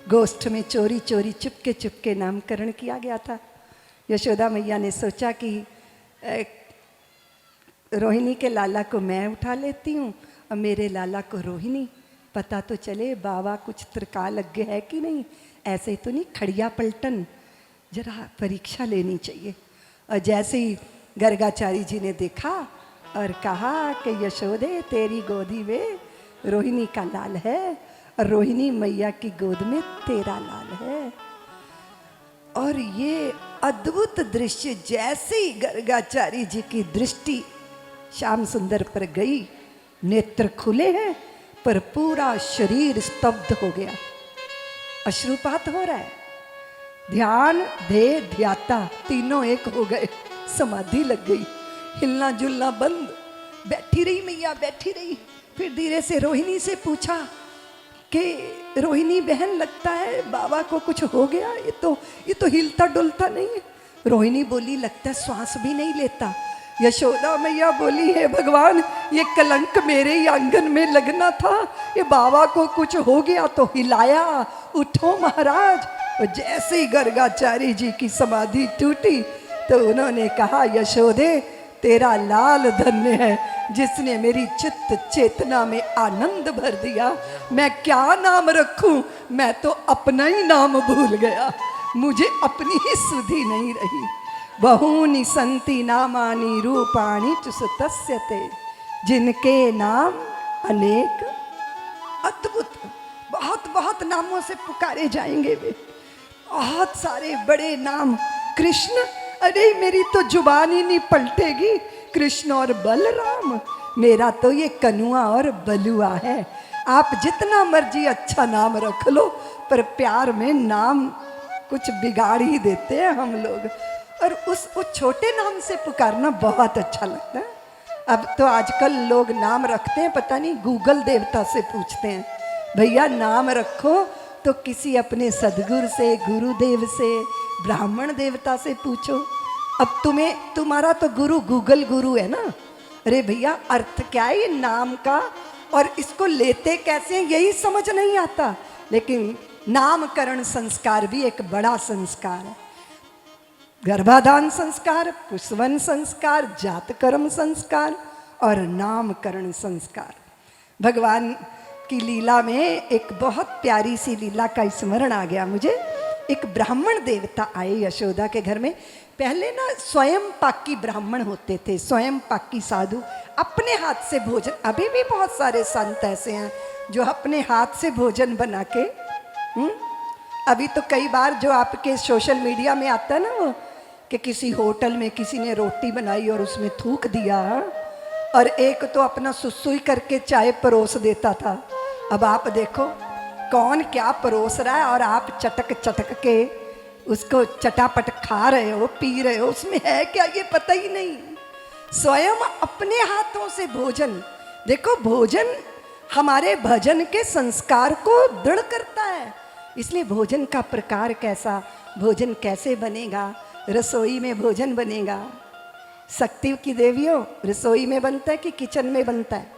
गोष्ठ में चोरी चोरी चुपके चुपके नामकरण किया गया था। यशोदा मैया ने सोचा कि रोहिणी के लाला को मैं उठा लेती हूँ और मेरे लाला को रोहिणी, पता तो चले बाबा कुछ त्रिकालज्ञ है कि नहीं, ऐसे तो नहीं खड़िया पलटन, जरा परीक्षा लेनी चाहिए। और जैसे ही गर्गाचारी जी ने देखा और कहा कि यशोदे तेरी गोदी में रोहिणी का लाल है और रोहिणी मैया की गोद में तेरा लाल है। और ये अद्भुत दृश्य जैसे ही गर्गाचारी जी की दृष्टि श्याम सुंदर पर गई, नेत्र खुले हैं पर पूरा शरीर स्तब्ध हो गया, अश्रुपात हो रहा है। ध्यान ध्येय ध्याता तीनों एक हो गए, समाधि लग गई, हिलना जुलना बंद, बैठी रही मैया बैठी रही। फिर धीरे से रोहिणी से पूछा कि रोहिणी बहन लगता है बाबा को कुछ हो गया, ये तो हिलता डुलता नहीं है। रोहिणी बोली लगता है श्वास भी नहीं लेता। यशोदा मैया बोली है भगवान ये कलंक मेरे ही आंगन में लगना था, ये बाबा को कुछ हो गया तो हिलाया, उठो महाराज। और जैसे ही गर्गाचारी जी की समाधि टूटी तो उन्होंने कहा यशोदे तेरा लाल धन्य है जिसने मेरी चित्त चेतना में आनंद भर दिया। मैं क्या नाम रखूं, मैं तो अपना ही नाम भूल गया, मुझे अपनी ही सुधि नहीं रही। बहूनि संति नामानि रूपाणि च सुतस्यते, जिनके नाम अनेक अद्भुत, बहुत बहुत नामों से पुकारे जाएंगे वे, बहुत सारे बड़े नाम। कृष्ण, अरे मेरी तो जुबान ही नहीं पलटेगी, कृष्ण और बलराम, मेरा तो ये कनुआ और बलुआ है। आप जितना मर्जी अच्छा नाम रख लो पर प्यार में नाम कुछ बिगाड़ ही देते हैं हम लोग। और उस छोटे नाम से पुकारना बहुत अच्छा लगता है। अब तो आजकल लोग नाम रखते हैं पता नहीं गूगल देवता से पूछते हैं, भैया नाम रखो तो किसी अपने सदगुरु से, गुरुदेव से, ब्राह्मण देवता से पूछो। अब तुम्हारा तो गुरु गूगल गुरु है ना। अरे भैया अर्थ क्या है ये नाम का, और इसको लेते कैसे हैं यही समझ नहीं आता। लेकिन नामकरण संस्कार भी एक बड़ा संस्कार है। गर्भाधान संस्कार, पुष्पवन संस्कार, जातकर्म संस्कार और नामकरण संस्कार। भगवान की लीला में एक बहुत प्यारी सी लीला का स्मरण आ गया मुझे। एक ब्राह्मण देवता आए यशोदा के घर में। पहले ना स्वयं पाकी ब्राह्मण होते थे, स्वयं पाकी साधु, अपने हाथ से भोजन। अभी भी बहुत सारे संत ऐसे हैं जो अपने हाथ से भोजन बना के अभी तो कई बार जो आपके सोशल मीडिया में आता है ना वो कि किसी होटल में किसी ने रोटी बनाई और उसमें थूक दिया, और एक तो अपना सुसुई करके चाय परोस देता था। अब आप देखो कौन क्या परोस रहा है और आप चटक चटक के उसको चटापट खा रहे हो, पी रहे हो, उसमें है क्या ये पता ही नहीं। स्वयं अपने हाथों से भोजन, देखो भोजन हमारे भजन के संस्कार को दृढ़ करता है। इसलिए भोजन का प्रकार कैसा, भोजन कैसे बनेगा, रसोई में भोजन बनेगा। शक्ति की देवियों रसोई में बनता है कि किचन में बनता है,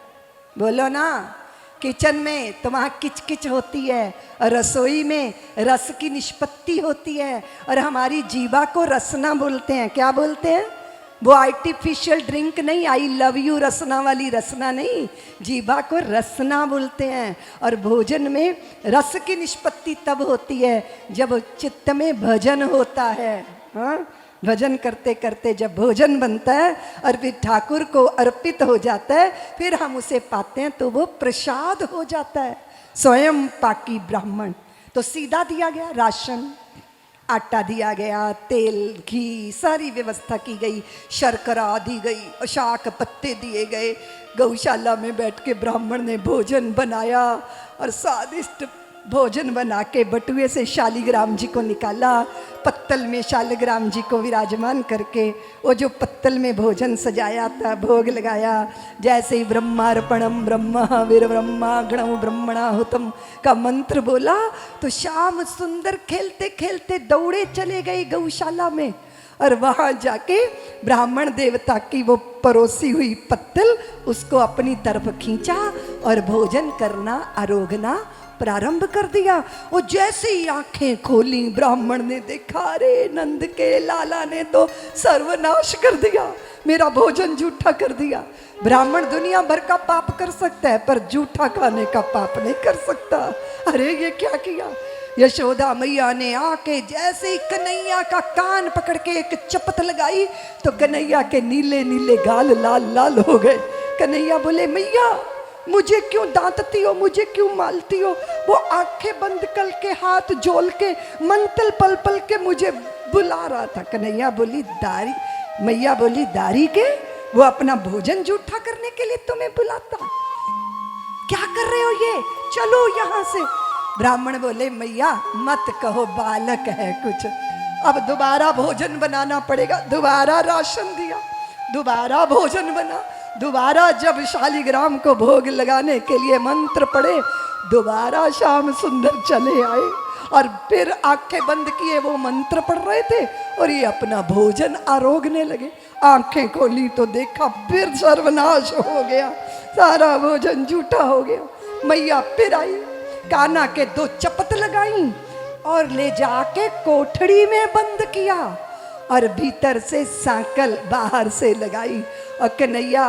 बोलो ना। किचन में तो वहाँ किच किच होती है और रसोई में रस की निष्पत्ति होती है। और हमारी जीवा को रसना बोलते हैं। क्या बोलते हैं? वो आर्टिफिशियल ड्रिंक नहीं, आई लव यू रसना वाली रसना नहीं, जीवा को रसना बोलते हैं। और भोजन में रस की निष्पत्ति तब होती है जब चित्त में भजन होता है। हाँ, भजन करते करते जब भोजन बनता है और फिर ठाकुर को अर्पित हो जाता है, फिर हम उसे पाते हैं तो वो प्रसाद हो जाता है। स्वयं पाकी ब्राह्मण तो सीधा दिया गया राशन, आटा दिया गया, तेल घी सारी व्यवस्था की गई, शर्करा दी गई, शाक पत्ते दिए गए। गौशाला में बैठ के ब्राह्मण ने भोजन बनाया और स्वादिष्ट भोजन बना के बटुए से शालिग्राम जी को निकाला, पत्तल में शालिग्राम जी को विराजमान करके वो जो पत्तल में भोजन सजाया था भोग लगाया। जैसे ही ब्रह्मार्पणम ब्रह्म वीर ब्रह्मा गणम ब्रह्मणाहुतम का मंत्र बोला तो श्याम सुंदर खेलते खेलते दौड़े चले गए गौशाला में, और वहाँ जाके ब्राह्मण देवता की वो परोसी हुई पत्तल उसको अपनी तरफ खींचा और भोजन करना आरोगना प्रारंभ कर दिया। वो जैसे ही आंखें खोली ब्राह्मण ने देखा, अरे नंद के लाला ने तो सर्वनाश कर दिया, मेरा भोजन जूठा कर दिया। ब्राह्मण दुनिया भर का पाप कर सकता है पर जूठा खाने का पाप नहीं कर सकता। अरे ये क्या किया। यशोदा मैया ने आके जैसे ही कन्हैया का कान पकड़ के एक चपत लगाई तो कन्हैया के नीले नीले गाल लाल लाल हो गए। कन्हैया बोले, मैया मुझे क्यों डांटती हो, मुझे क्यों मालती हो। वो आंखें बंद करके हाथ जोल के मंतल पल पल के मुझे बुला रहा था। कन्हैया बोली, दारी, मैया बोली, दारी के वो अपना भोजन जूठा करने के लिए तुम्हें बुलाता, क्या कर रहे हो ये, चलो यहाँ से। ब्राह्मण बोले, मैया मत कहो, बालक है कुछ, अब दोबारा भोजन बनाना पड़ेगा। दोबारा राशन दिया, दोबारा भोजन बना, दोबारा जब शालिग्राम को भोग लगाने के लिए मंत्र पढ़े, दोबारा श्याम सुंदर चले आए और फिर आंखें बंद किए वो मंत्र पढ़ रहे थे और ये अपना भोजन आरोगने लगे। आंखें खोली तो देखा फिर सर्वनाश हो गया, सारा भोजन झूठा हो गया। मैया फिर आई, काना के 2 चपत लगाई और ले जाके कोठड़ी में बंद किया और भीतर से सांकल बाहर से लगाई। और कन्हैया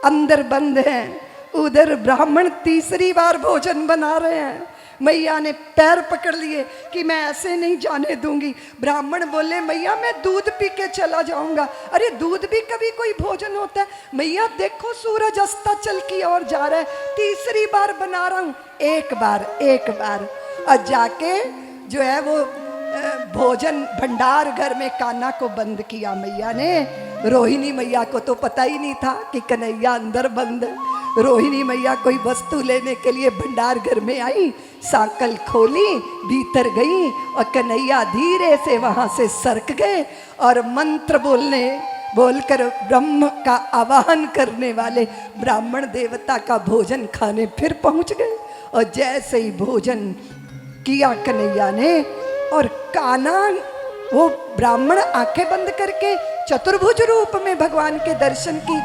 अंदर बंद हैं, उधर ब्राह्मण तीसरी बार भोजन बना रहे हैं। मैया ने पैर पकड़ लिए कि मैं ऐसे नहीं जाने दूंगी। ब्राह्मण बोले, मैया मैं दूध पी के चला जाऊंगा। अरे दूध भी कभी कोई भोजन होता है। मैया देखो सूरज अस्ताचल की ओर जा रहा है, तीसरी बार बना रहा हूं, एक बार। और जाके जो है वो भोजन भंडार घर में कान्हा को बंद किया मैया ने। रोहिणी मैया को तो पता ही नहीं था कि कन्हैया अंदर बंद है। रोहिणी मैया कोई वस्तु लेने के लिए भंडार घर में आई, सांकल खोली, भीतर गई और कन्हैया धीरे से वहां से सरक गए और मंत्र बोलकर ब्रह्म का आवाहन करने वाले ब्राह्मण देवता का भोजन खाने फिर पहुंच गए। और जैसे ही भोजन किया कन्हैया ने और कान्हा, वो ब्राह्मण आंखें बंद करके चतुर्भुज रूप में भगवान के दर्शन की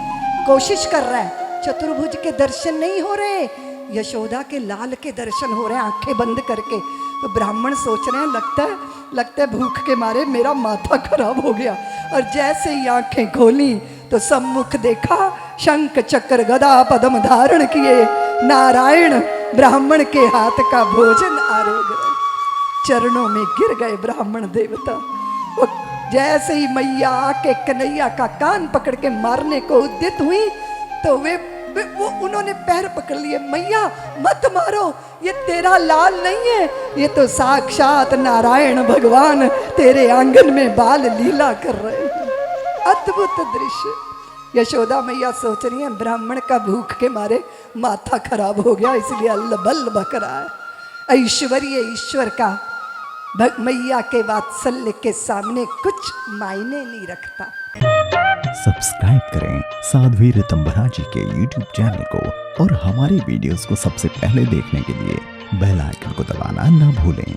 कोशिश कर रहा है। चतुर्भुज के दर्शन नहीं हो रहे, यशोदा के लाल के दर्शन हो रहे हैं आंखें बंद करके। तो ब्राह्मण सोच रहे हैं लगता है भूख के मारे मेरा माथा खराब हो गया। और जैसे ही आंखें खोली तो सम्मुख देखा, शंख चक्र गदा पद्म धारण किए नारायण ब्राह्मण के हाथ का भोजन आरोग रहे। चरणों में गिर गए ब्राह्मण देवता। वो जैसे ही मैया आके कन्हैया का कान पकड़ के मारने को उद्यत हुई तो वो उन्होंने पैर पकड़ लिए। मैया मत मारो, ये तेरा लाल नहीं है, ये तो साक्षात नारायण भगवान तेरे आंगन में बाल लीला कर रहे हैं। अद्भुत दृश्य। यशोदा मैया सोच रही है ब्राह्मण का भूख के मारे माथा खराब हो गया इसलिए अल्लबल बक रहा है। ऐश्वर्य ईश्वर का मैया के वात्सल्य के सामने कुछ मायने नहीं रखता। सब्सक्राइब करें साध्वी ऋतंभरा जी के YouTube चैनल को और हमारे वीडियोस को सबसे पहले देखने के लिए बेल आइकन को दबाना न भूलें।